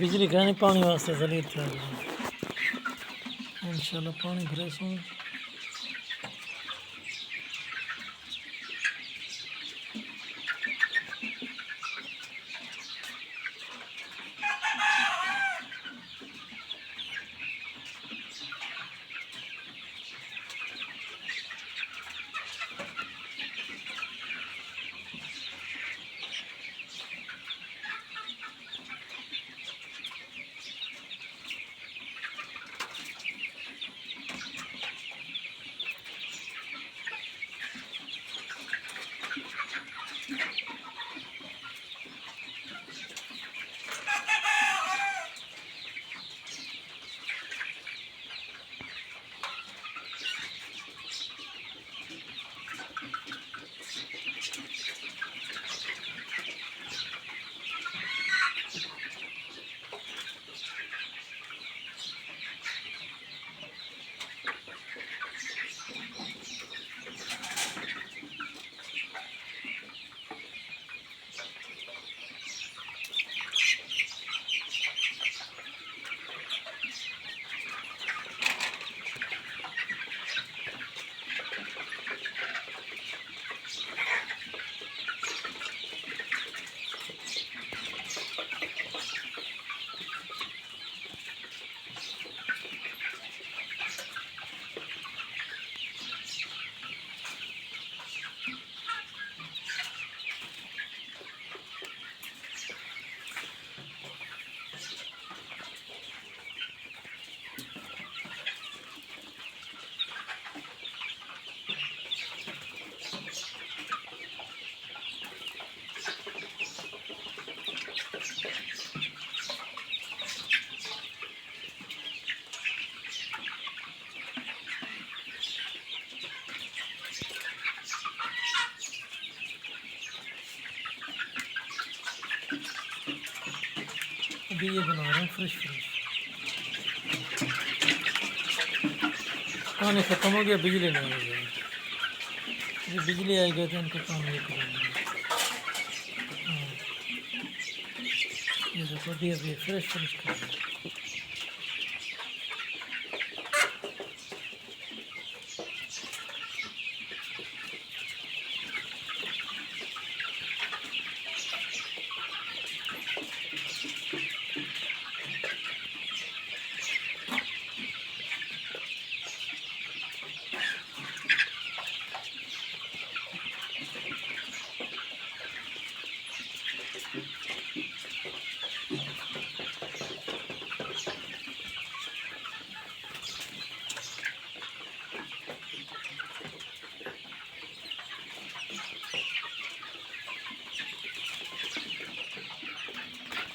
बिजली का नहीं पानी वास्ते जलील था इंशाल्लाह पानी भरे सो अभी ये बना रहे हैं फ्रेश पानी ख़त्म हो गया बिजली नहीं हो गई ये बिजली आएगी तो इनका काम ये करेंगे ये देखो अभी फ्रेश कर